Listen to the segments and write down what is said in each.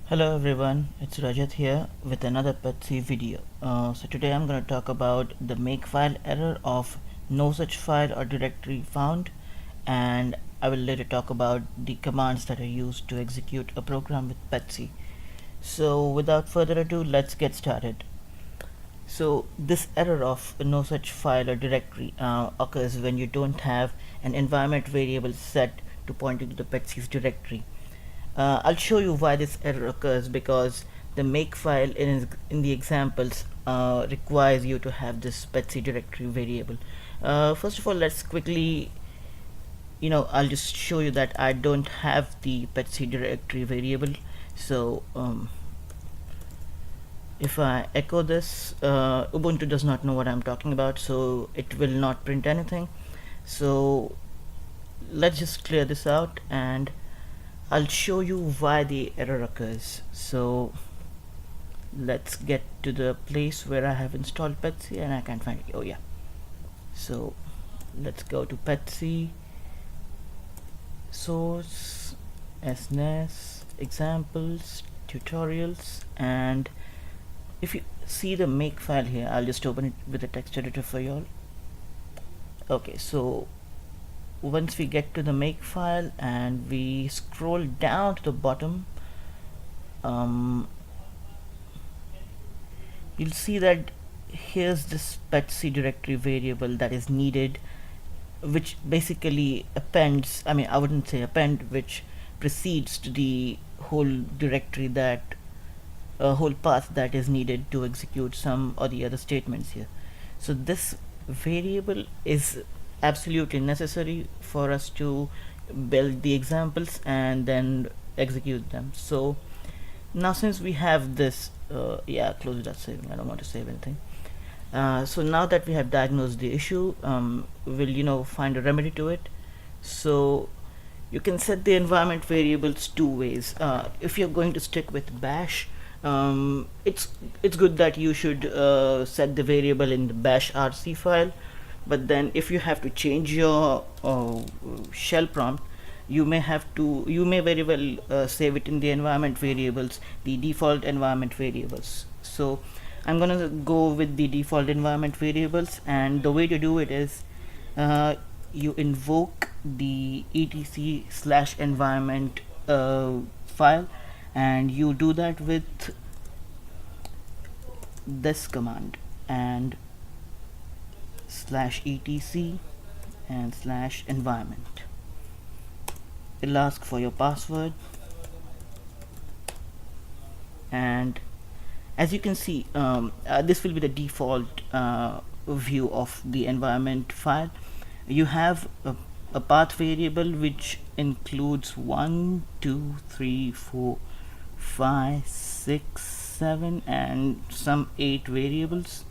Hello everyone, it's Rajat here with another PETSc video. So today I'm going to talk about the makefile error of no such file or directory found, and I will later talk about the commands that are used to execute a program with PETSc. So without further ado, let's get started. So this error of no such file or directory occurs when you don't have an environment variable set to point into the PETSc's directory. I'll show you why this error occurs because the makefile in the examples requires you to have this petsc directory variable. First of all, let's quickly, I'll just show you that I don't have the petsc directory variable. So if I echo this, Ubuntu does not know what I'm talking about, so it will not print anything. So let's just clear this out and I'll show you why the error occurs. So let's get to the place where I have installed petsc and I can't find it. Oh yeah, so let's go to petsc source snes examples tutorials, and if you see the make file here, I'll just open it with a text editor for y'all. Okay, so once we get to the make file and we scroll down to the bottom, you'll see that here's this petsc directory variable that is needed, which basically appends, I wouldn't say append, which precedes to the whole directory, that whole path that is needed to execute some or the other statements here. So this variable is absolutely necessary for us to build the examples and then execute them. So now since we have this, yeah, close it, that's saving, I don't want to save anything. So now that we have diagnosed the issue, we'll find a remedy to it. So you can set the environment variables two ways. If you're going to stick with bash, it's good that you should set the variable in the bash rc file, but then if you have to change your shell prompt, you may very well save it in the environment variables, the default environment variables. So I'm gonna go with the default environment variables, and the way to do it is you invoke the etc/environment file, and you do that with this command and /etc and /environment. It'll ask for your password, and as you can see, this will be the default view of the environment file. You have a path variable which includes 1 2 3 4 5 6 7 and some 8 variables.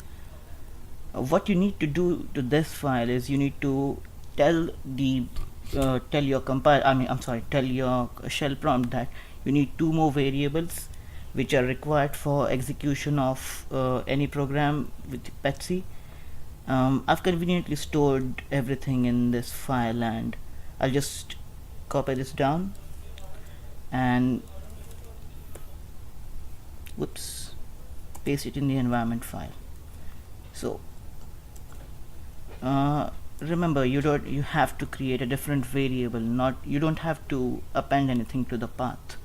What you need to do to this file is you need to tell the tell your tell your shell prompt that you need 2 more variables which are required for execution of any program with petsc. I've conveniently stored everything in this file, and I'll just copy this down and paste it in the environment file. So remember, you have to create a different variable, you don't have to append anything to the path.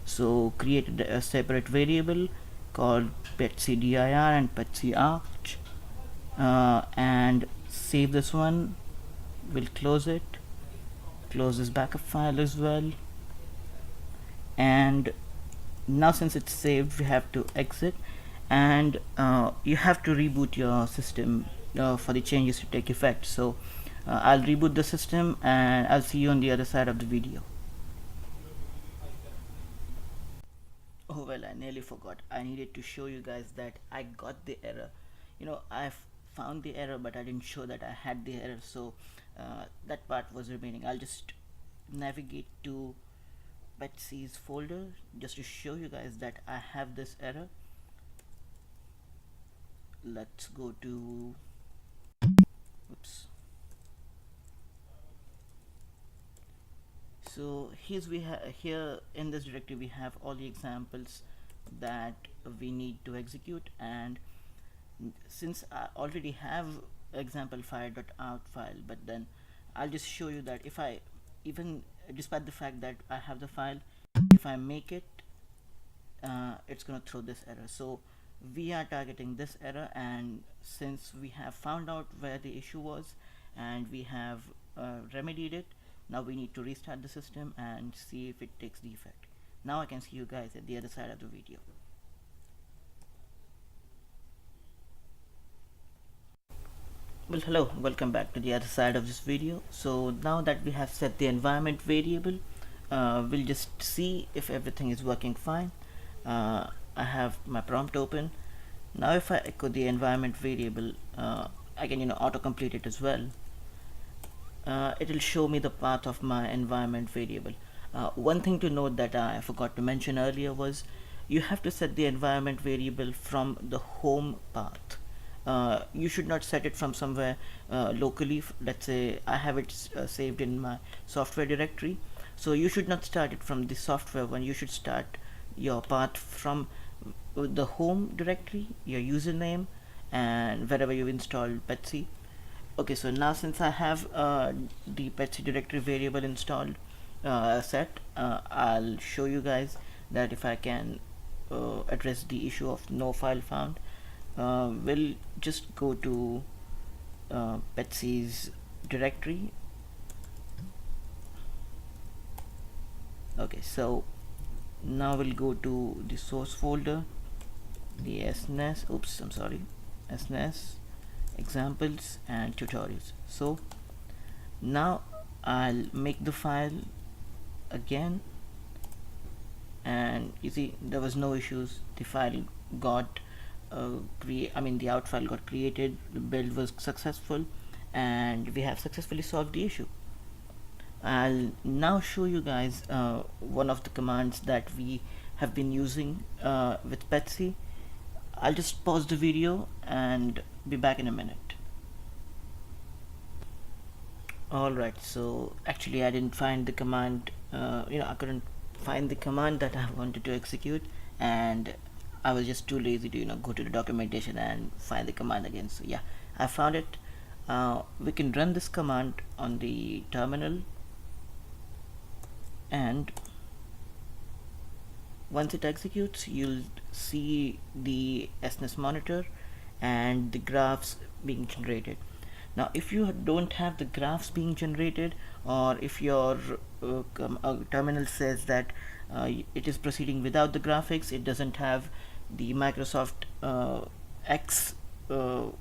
So create a separate variable called petsc-dir and petsc-arch, and save this one. We'll close it, close this backup file as well, and now since it's saved, we have to exit, and you have to reboot your system for the changes to take effect. So I'll reboot the system and I'll see you on the other side of the video. Oh well, I nearly forgot. I needed to show you guys that I got the error. I found the error, but I didn't show that I had the error, so that part was remaining. I'll just navigate to petsc's folder just to show you guys that I have this error. Let's go to So here in this directory we have all the examples that we need to execute, and since I already have example file.out file, but then I'll just show you that if I, even despite the fact that I have the file, if I make it, it's gonna throw this error. So we are targeting this error, and since we have found out where the issue was and we have remedied it, now we need to restart the system and see if it takes the effect. Now I can see you guys at the other side of the video. Well, hello, welcome back to the other side of this video. So now that we have set the environment variable, we'll just see if everything is working fine. I have my prompt open. Now if I echo the environment variable, I can autocomplete it as well. It will show me the path of my environment variable. One thing to note that I forgot to mention earlier was you have to set the environment variable from the home path. You should not set it from somewhere locally. Let's say I have it saved in my software directory, so you should not start it from the software one. You should start your path from the home directory, your username, and wherever you installed petsc. Okay, so now since I have the petsc directory variable installed set, I'll show you guys that if I can address the issue of no file found. We'll just go to petsc's directory. Okay, so now we'll go to the source folder, the snes, oops, I'm sorry, snes, examples and tutorials. So now I'll make the file again, and you see there was no issues. The file got the out file got created, the build was successful, and we have successfully solved the issue. I'll now show you guys one of the commands that we have been using with petsc. I'll just pause the video and be back in a minute. Alright, so actually I didn't find the command, I couldn't find the command that I wanted to execute, and I was just too lazy to go to the documentation and find the command again. So yeah, I found it. We can run this command on the terminal, and once it executes you'll see the SNES monitor and the graphs being generated. Now if you don't have the graphs being generated, or if your terminal says that it is proceeding without the graphics, it doesn't have the Microsoft X I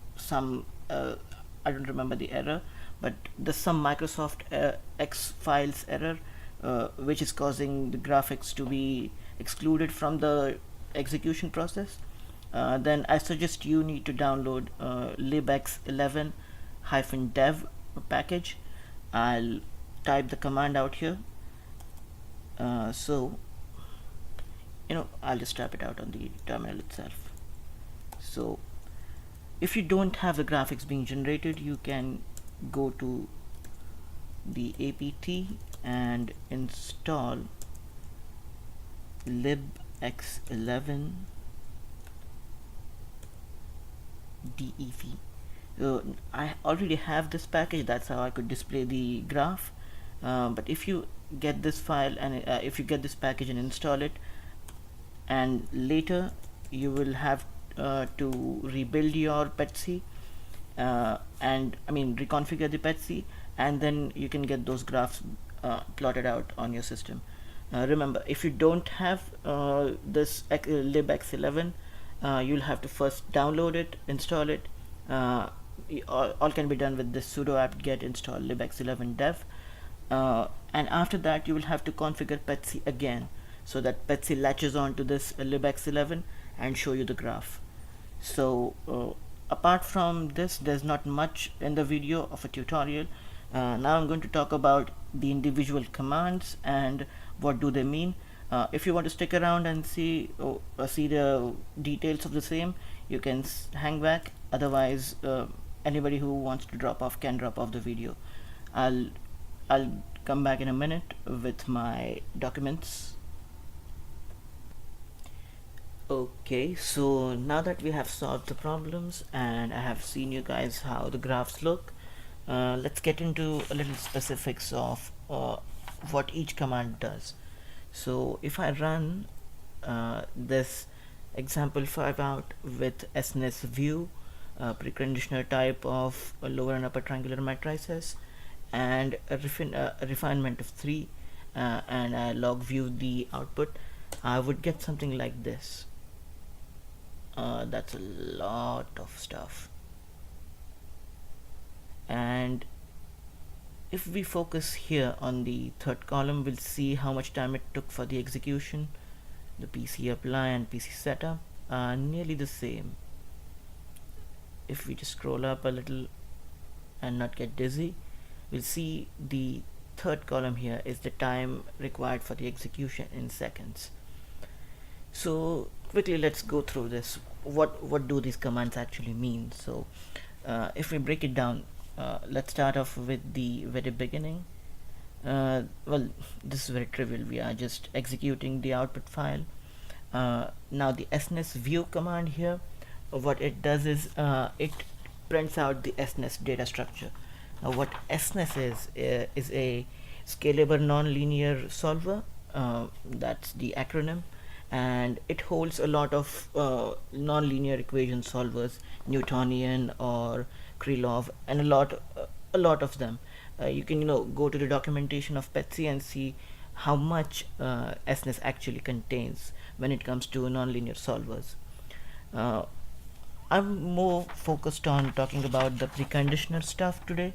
don't remember the error, but there's some Microsoft X files error which is causing the graphics to be excluded from the execution process, then I suggest you need to download libx11-dev package. I'll type the command out here. I'll just type it out on the terminal itself. So if you don't have the graphics being generated, you can go to the apt and install libx11 dev. I already have this package, that's how I could display the graph, but if you get this file and if you get this package and install it, and later you will have to rebuild your petsc and reconfigure the petsc, and then you can get those graphs plotted out on your system. Remember, if you don't have this libx11, you'll have to first download it, install it. All can be done with this sudo apt-get install libx11-dev, and after that you will have to configure petsc again, so that petsc latches on to this libx11 and show you the graph. So apart from this, there's not much in the video of a tutorial. Now I'm going to talk about the individual commands and what do they mean. If you want to stick around and see the details of the same, you can hang back. Otherwise, anybody who wants to drop off can drop off the video. I'll come back in a minute with my documents. Okay, so now that we have solved the problems and I have seen you guys how the graphs look, let's get into a little specifics of what each command does. So if I run this example 5 out with SNES view, preconditioner type of lower and upper triangular matrices, and a refinement of 3, and I log view the output, I would get something like this. That's a lot of stuff. And if we focus here on the third column, we'll see how much time it took for the execution. The PC apply and PC setup are nearly the same. If we just scroll up a little and not get dizzy, we'll see the third column here is the time required for the execution in seconds. So quickly let's go through this. What do these commands actually mean? So if we break it down, let's start off with the very beginning. Well, this is very trivial. We are just executing the output file. Now the SNES view command here, what it does is it prints out the SNES data structure. Now what SNES is a scalable nonlinear solver. That's the acronym, and it holds a lot of nonlinear equation solvers, Newtonian or Krylov, and a lot of them. You can go to the documentation of PETSc and see how much SNES actually contains when it comes to nonlinear solvers. I'm more focused on talking about the preconditioner stuff today,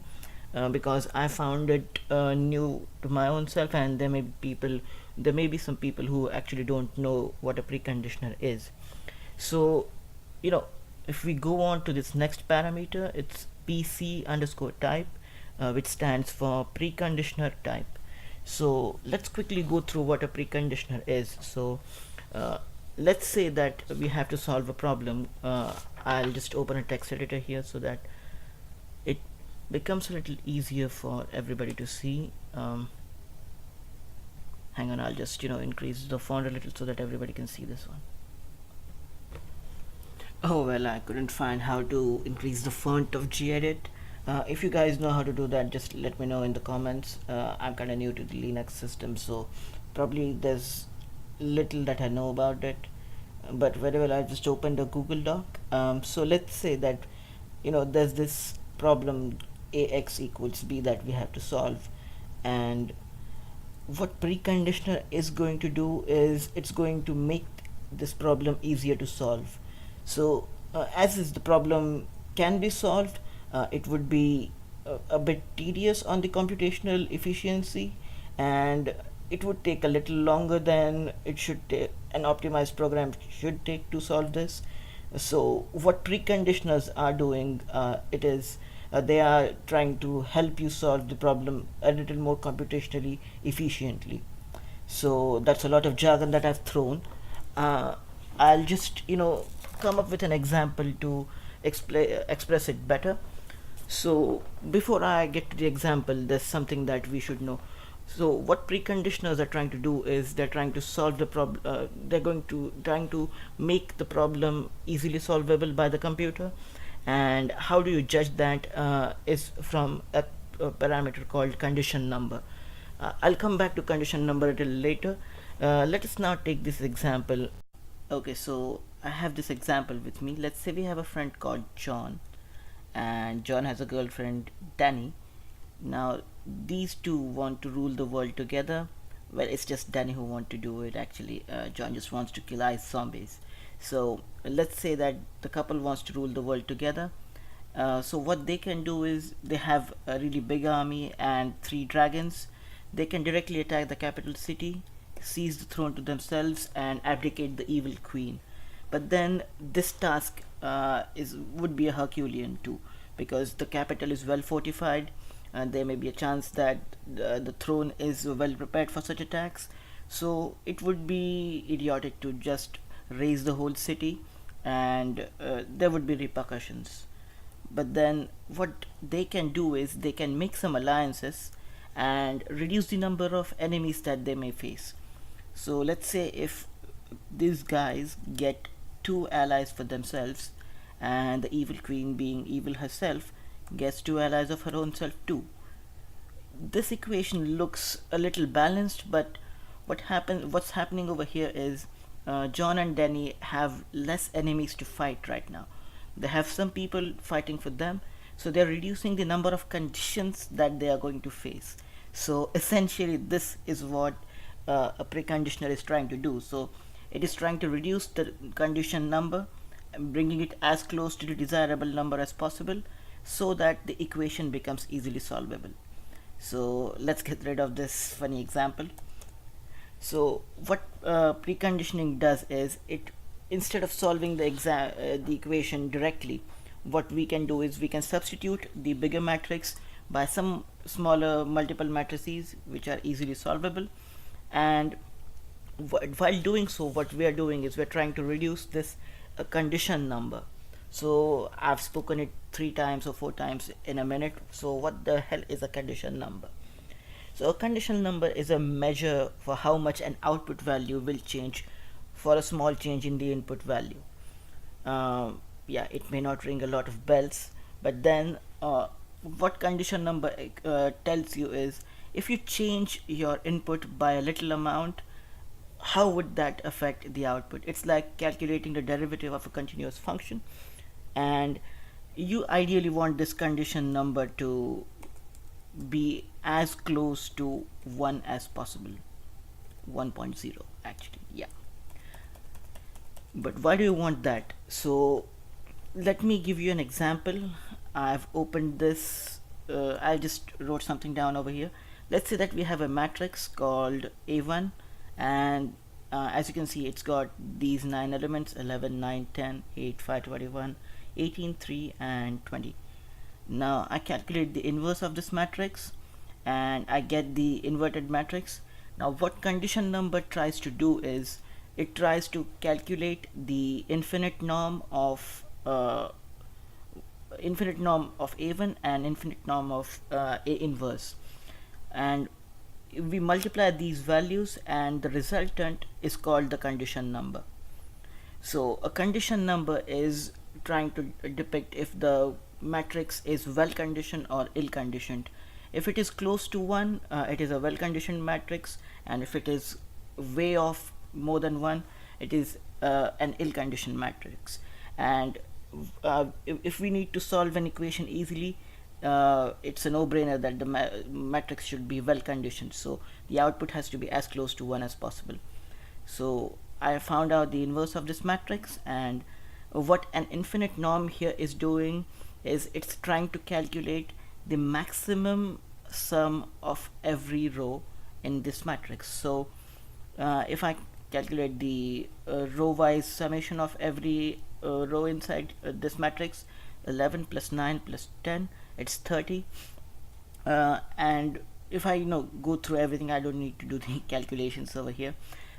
because I found it new to my own self, and there may be some people who actually don't know what a preconditioner is. So if we go on to this next parameter, it's PC underscore type, which stands for preconditioner type. So let's quickly go through what a preconditioner is. So let's say that we have to solve a problem. I'll just open a text editor here so that it becomes a little easier for everybody to see. Hang on, I'll just increase the font a little so that everybody can see this one. Oh well, I couldn't find how to increase the font of gedit. If you guys know how to do that, just let me know in the comments. I'm kind of new to the Linux system, so probably there's little that I know about it, but very well. I just opened a Google Doc. So let's say that there's this problem ax equals b that we have to solve, and what preconditioner is going to do is it's going to make this problem easier to solve. So as is the problem can be solved, it would be a bit tedious on the computational efficiency, and it would take a little longer than it should take. An optimized program should take to solve this. So what preconditioners are doing, it is they are trying to help you solve the problem a little more computationally efficiently. So that's a lot of jargon that I've thrown. I'll just come up with an example to express it better. So before I get to the example, there's something that we should know. So what preconditioners are trying to do is they're trying to solve the problem. Trying to make the problem easily solvable by the computer. And how do you judge that? Is from a parameter called condition number. I'll come back to condition number a little later. Let us now take this example. Okay, so I have this example with me. Let's say we have a friend called John, and John has a girlfriend, Danny. Now these two want to rule the world together. Well, it's just Danny who wants to do it actually. John just wants to kill ice zombies. So let's say that the couple wants to rule the world together. So what they can do is they have a really big army and 3 dragons. They can directly attack the capital city, seize the throne to themselves, and abdicate the evil queen. But then this task would be a Herculean too, because the capital is well fortified, and there may be a chance that the throne is well prepared for such attacks. So it would be idiotic to just raise the whole city, and there would be repercussions. But then what they can do is they can make some alliances and reduce the number of enemies that they may face. So let's say if these guys get 2 allies for themselves, and the evil queen, being evil herself, gets 2 allies of her own self too. This equation looks a little balanced, but what's happening over here is John and Danny have less enemies to fight right now. They have some people fighting for them, so they're reducing the number of conditions that they are going to face. So essentially, this is what a preconditioner is trying to do. So it is trying to reduce the condition number, bringing it as close to the desirable number as possible, so that the equation becomes easily solvable. So let's get rid of this funny example. So what preconditioning does is, it, instead of solving the equation directly, what we can do is we can substitute the bigger matrix by some smaller multiple matrices which are easily solvable. And while doing so, what we are doing is we're trying to reduce this condition number. So I've spoken it 3 times or 4 times in a minute. So what the hell is a condition number? So a condition number is a measure for how much an output value will change for a small change in the input value. Yeah, it may not ring a lot of bells, but then what condition number tells you is, if you change your input by a little amount, how would that affect the output? It's like calculating the derivative of a continuous function, and you ideally want this condition number to be as close to 1 as possible. 1.0 actually, yeah. But why do you want that? So let me give you an example. I've opened this, I just wrote something down over here. Let's say that we have a matrix called A1, and as you can see, it's got these 9 elements: 11, 9, 10, 8, 5, 21, 18, 3, and 20. Now I calculate the inverse of this matrix and I get the inverted matrix. Now what condition number tries to do is, it tries to calculate the infinite norm of A1 and infinite norm of A inverse, and we multiply these values, and the resultant is called the condition number. So a condition number is trying to depict if the matrix is well conditioned or ill conditioned. If it is close to 1, it is a well conditioned matrix, and if it is way off more than 1, it is an ill conditioned matrix. And if we need to solve an equation easily, it's a no-brainer that the matrix should be well conditioned, so the output has to be as close to 1 as possible. So I found out the inverse of this matrix, and what an infinite norm here is doing is, it's trying to calculate the maximum sum of every row in this matrix. So if I calculate the row-wise summation of every row inside this matrix, 11 plus 9 plus 10, it's 30. And if I go through everything, I don't need to do the calculations over here.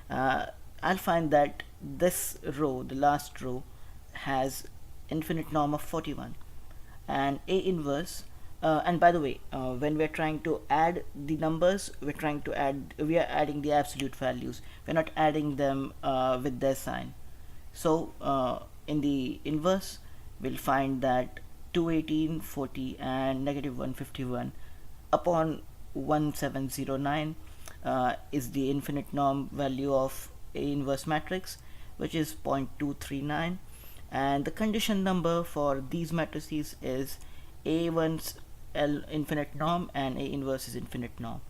I'll find that this row, the last row, has infinite norm of 41, and A inverse. And by the way, when we're trying to add the numbers, we are adding the absolute values. We're not adding them with their sign. So in the inverse, we'll find that 218, 40, and negative 151 upon 1709 is the infinite norm value of A inverse matrix, which is 0.239, and the condition number for these matrices is A1's L infinite norm and A inverse is infinite norm.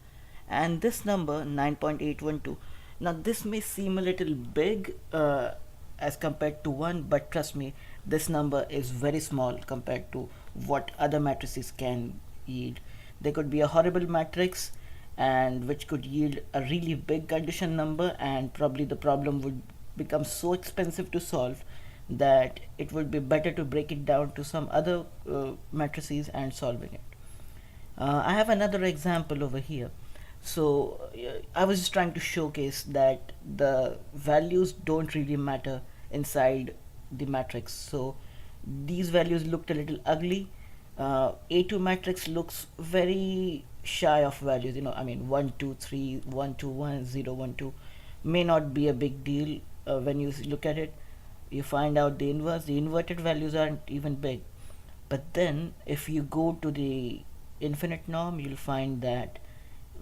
And this number 9.812, now this may seem a little big as compared to 1, but trust me, this number is very small compared to what other matrices can yield. There could be a horrible matrix and which could yield a really big condition number, and probably the problem would become so expensive to solve that it would be better to break it down to some other matrices and solving it. I have another example over here. So I was just trying to showcase that the values don't really matter inside the matrix. So these values looked a little ugly. A2 matrix looks very shy of values, I mean 1 2 3 1 2 1 0 1 2 may not be a big deal. When you look at it, you find out the inverse. The inverted values aren't even big. But then if you go to the infinite norm, you'll find that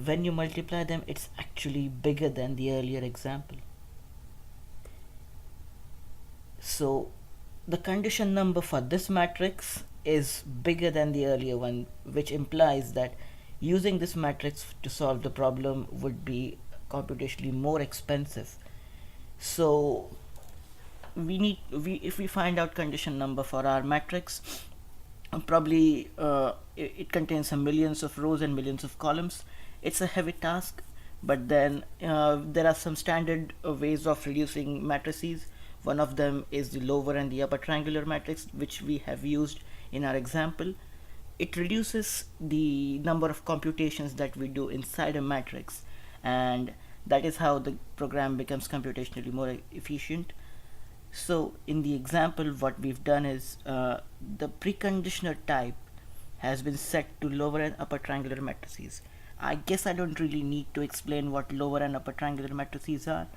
when you multiply them, it's actually bigger than the earlier example. So the condition number for this matrix is bigger than the earlier one, which implies that using this matrix to solve the problem would be computationally more expensive. So if we find out condition number for our matrix, probably it contains some millions of rows and millions of columns. It's a heavy task, but then there are some standard ways of reducing matrices. One of them is the lower and the upper triangular matrix, which we have used in our example. It reduces the number of computations that we do inside a matrix, and that is how the program becomes computationally more efficient. So in the example, what we've done is the preconditioner type has been set to lower and upper triangular matrices. I guess I don't really need to explain what lower and upper triangular matrices are.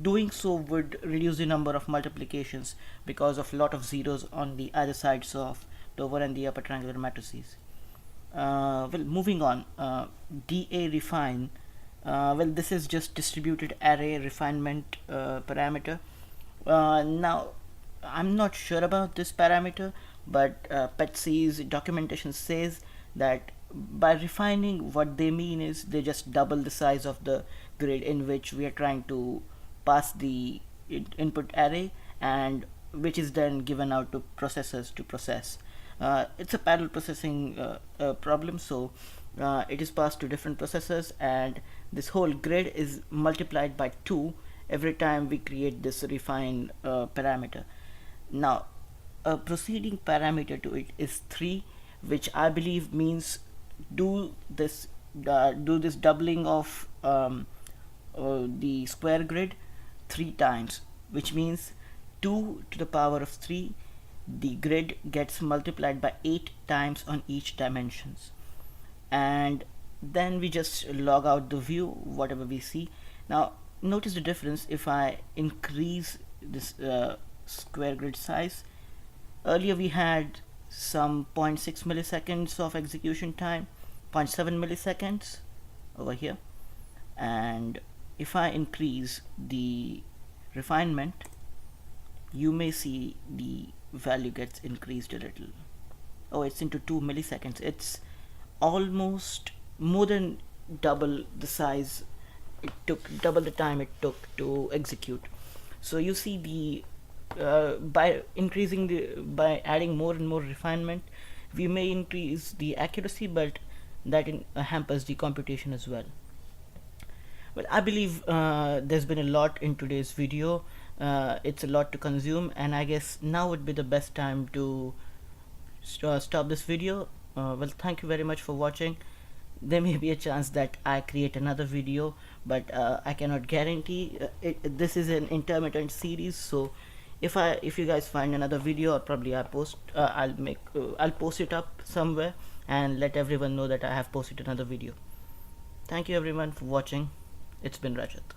Doing so would reduce the number of multiplications because of a lot of zeros on the other sides of lower and the upper triangular matrices. Well, moving on, DA refine. Well, this is just distributed array refinement parameter. Now, I'm not sure about this parameter, but PETSc's documentation says that by refining, what they mean is they just double the size of the grid in which we are trying to pass the input array, and which is then given out to processors to process. It's a parallel processing problem, so it is passed to different processors, and this whole grid is multiplied by 2 every time we create this refine parameter. Now, a preceding parameter to it is 3, which I believe means do this doubling of the square grid 3 times, which means 2 to the power of 3, the grid gets multiplied by 8 times on each dimensions, and then we just log out the view whatever we see. Now notice the difference. If I increase this square grid size, earlier we had some 0.6 milliseconds of execution time, 0.7 milliseconds over here, and if I increase the refinement, you may see the value gets increased a little. Oh, it's into 2 milliseconds. It's almost more than double the size it took, double the time it took to execute. So you see the by adding more and more refinement, we may increase the accuracy, but that hampers the computation as well. Well, I believe there's been a lot in today's video. It's a lot to consume, and I guess now would be the best time to stop this video. Well, thank you very much for watching. There may be a chance that I create another video, but I cannot guarantee. This is an intermittent series, so if you guys find another video, or probably I'll post it up somewhere and let everyone know that I have posted another video. Thank you everyone for watching. It's been Rajat.